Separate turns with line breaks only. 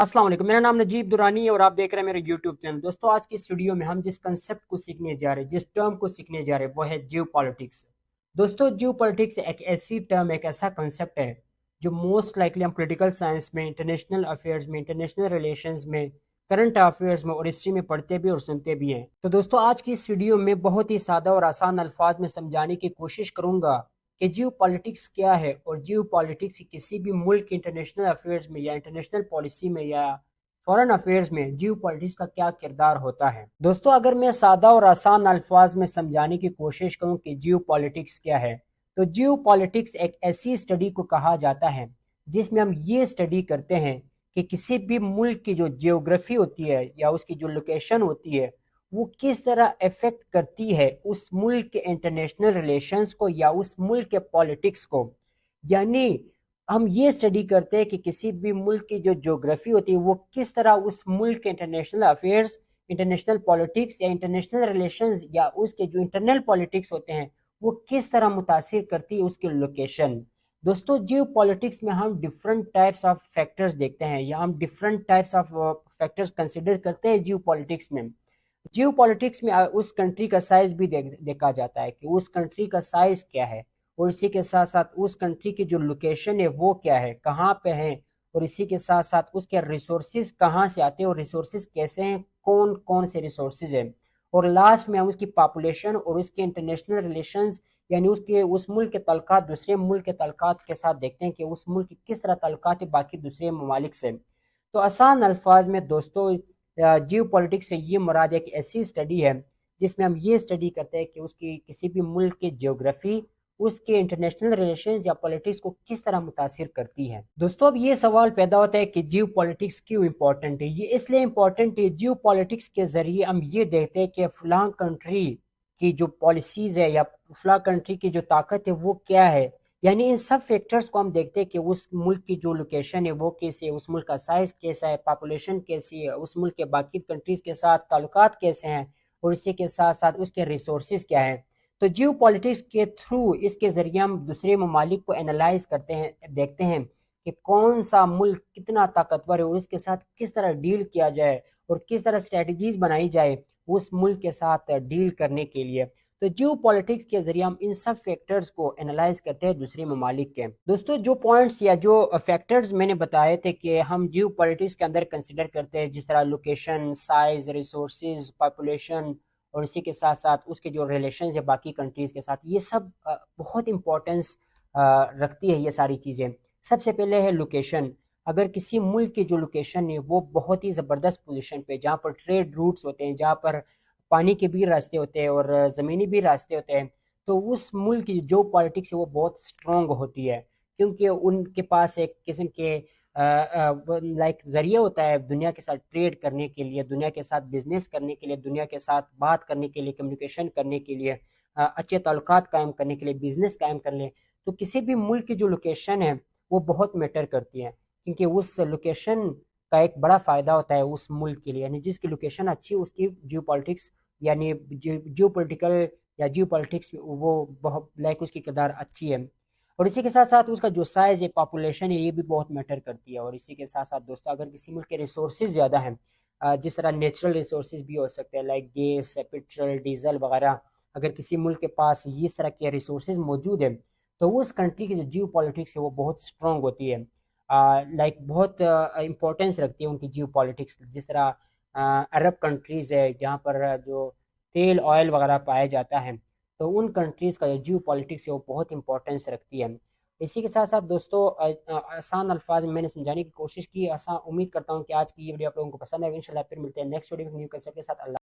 अस्सलाम वालेकुम। मेरा नाम नजीब दुरानी है और आप देख रहे हैं मेरे यूट्यूब चैनल। दोस्तों, आज की इस वीडियो में हम जिस कंसेप्ट को सीखने जा रहे हैं, जिस टर्म को सीखने जा रहे हैं, वो है जियो पॉलिटिक्स। दोस्तों, जियो पॉलिटिक्स एक ऐसी टर्म, एक ऐसा कंसेप्ट है जो मोस्ट लाइकली हम पॉलिटिकल साइंस में, इंटरनेशनल अफेयर्स में, इंटरनेशनल रिलेशंस में, करंट अफेयर्स में और हिस्ट्री में पढ़ते भी और सुनते भी हैं। तो दोस्तों, आज की इस वीडियो में बहुत ही सादा और आसान अल्फाज में समझाने की कोशिश करूंगा कि जियो पॉलिटिक्स क्या है और जियो पॉलिटिक्स किसी भी मुल्क के इंटरनेशनल अफेयर्स में या इंटरनेशनल पॉलिसी में या फॉरेन अफेयर्स में जियो पॉलिटिक्स का क्या किरदार होता है। दोस्तों, अगर मैं सादा और आसान अल्फाज में समझाने की कोशिश करूं कि जियो पॉलिटिक्स क्या है, तो जियो पॉलिटिक्स एक ऐसी स्टडी को कहा जाता है जिसमें हम ये स्टडी करते हैं कि किसी भी मुल्क की जो जियोग्राफी होती है या उसकी जो लोकेशन होती है, वो किस तरह इफेक्ट करती है उस मुल्क के इंटरनेशनल रिलेशंस को या उस मुल्क के पॉलिटिक्स को। यानी हम ये स्टडी करते हैं कि किसी भी मुल्क की जो ज्योग्राफी होती है वो किस तरह उस मुल्क के इंटरनेशनल अफेयर्स, इंटरनेशनल पॉलिटिक्स या इंटरनेशनल रिलेशंस या उसके जो इंटरनल पॉलिटिक्स होते हैं वो किस तरह मुतासिर करती है उसकी लोकेशन। दोस्तों, जियो पॉलिटिक्स में हम डिफरेंट टाइप्स ऑफ फैक्टर्स देखते हैं या हम different types of factors consider करते हैं जियो पॉलिटिक्स में। जियो पॉलिटिक्स में उस कंट्री का साइज भी देखा जाता है कि उस कंट्री का साइज क्या है, और इसी के साथ साथ उस कंट्री की जो लोकेशन है वो क्या है, कहाँ पे है, और इसी के साथ साथ उसके रिसोर्सेज कहाँ से आते हैं और रिसोर्सेज कैसे हैं, कौन कौन से रिसोर्सेज हैं। और लास्ट में हम उसकी पॉपुलेशन और उसके इंटरनेशनल रिलेशंस यानी उसके उस मुल्क के तल्लुकात दूसरे मुल्क के तल्लुकात के साथ देखते हैं कि उस मुल्क की किस तरह तल्लुकात है बाकी दूसरे ममालिक से। तो आसान अल्फाज में दोस्तों, जियो पॉलिटिक्स से ये मुराद एक ऐसी स्टडी है जिसमें हम ये स्टडी करते हैं कि उसकी किसी भी मुल्क की जियोग्राफी उसके इंटरनेशनल रिलेशंस या पॉलिटिक्स को किस तरह मुतासिर करती है। दोस्तों, अब ये सवाल पैदा होता है कि जियो पॉलिटिक्स क्यों इंपॉर्टेंट है। ये इसलिए इंपॉर्टेंट है, जियो पॉलिटिक्स के जरिए हम ये देखते हैं कि फलां कंट्री की जो पॉलिसीज है या फलां कंट्री की जो ताकत है वो क्या है। यानी इन सब फैक्टर्स को हम देखते हैं कि उस मुल्क की जो लोकेशन है वो कैसी है, उस मुल्क का साइज कैसा है, पॉपुलेशन कैसी है, उस मुल्क के बाकी कंट्रीज के साथ ताल्लुकात कैसे हैं, और इसी के साथ साथ उसके रिसोर्सेज क्या हैं। तो जियो पॉलिटिक्स के थ्रू इसके जरिए हम दूसरे ममालिक को एनालाइज करते हैं, देखते हैं कि कौन सा मुल्क कितना ताकतवर है और उसके साथ किस तरह डील किया जाए और किस तरह स्ट्रेटजीज बनाई जाए उस मुल्क के साथ डील करने के लिए। तो जियो पॉलिटिक्स के जरिए हम इन सब फैक्टर्स को एनालाइज करते हैं दूसरे ममालिक के। दोस्तों, जो पॉइंट्स या जो फैक्टर्स मैंने बताए थे कि हम जियो पॉलिटिक्स के अंदर कंसिडर करते हैं, जिस तरह लोकेशन, साइज, रिसोर्सेज, पॉपुलेशन और इसी के साथ साथ उसके जो रिलेशन है बाकी कंट्रीज के साथ, ये सब बहुत इंपॉर्टेंस रखती है ये सारी चीज़ें। सबसे पहले है लोकेशन। अगर किसी मुल्क की जो लोकेशन है वो बहुत ही ज़बरदस्त पोजीशन पे, जहाँ पर ट्रेड रूट्स होते हैं, जहाँ पर पानी के भी रास्ते होते हैं और ज़मीनी भी रास्ते होते हैं, तो उस मुल्क की जो पॉलिटिक्स है वो बहुत स्ट्रॉन्ग होती है, क्योंकि उनके पास एक किस्म के लाइक जरिया होता है दुनिया के साथ ट्रेड करने के लिए, दुनिया के साथ बिजनेस करने के लिए, दुनिया के साथ बात करने के लिए, कम्युनिकेशन करने के लिए, अच्छे ताल्लुकात कायम करने के लिए, बिजनेस कायम कर ले। तो किसी भी मुल्क की जो लोकेशन है वो बहुत मैटर करती है, क्योंकि उस लोकेशन का एक बड़ा फ़ायदा होता है उस मुल्क के लिए। यानी जिसकी लोकेशन अच्छी उसकी जियो पॉलिटिक्स यानी जियो पोलिटिकल या जियो पॉलिटिक्स वो बहुत लाइक उसकी किरदार अच्छी है। और इसी के साथ साथ उसका जो साइज है, पॉपुलेशन है, ये भी बहुत मैटर करती है। और इसी के साथ साथ दोस्तों, अगर किसी मुल्क के रिसोर्सेज ज़्यादा हैं, जिस तरह नेचुरल रिसोर्सेज भी हो सकते हैं लाइक गैस, पेट्रोल, डीजल वगैरह, अगर किसी मुल्क के पास इस तरह के रिसोर्सेज मौजूद हैं तो उस कंट्री की जो जियो पॉलिटिक्स है वो बहुत स्ट्रॉन्ग होती है, लाइक बहुत इंपॉर्टेंस रखती है उनकी जियो पॉलिटिक्स। जिस तरह अरब कंट्रीज़ है जहाँ पर जो तेल ऑयल वगैरह पाया जाता है, तो उन कंट्रीज़ का जो जियो पॉलिटिक्स है वो बहुत इंपॉर्टेंस रखती है। इसी के साथ साथ दोस्तों, आसान अल्फाज में मैंने समझाने की कोशिश की। आसान उम्मीद करता हूँ कि आज की ये वीडियो आप लोगों को पसंद है। इंशाल्लाह फिर मिलते हैं नेक्स्ट वीडियो में न्यू कंसेप्ट के साथ। अल्लाह।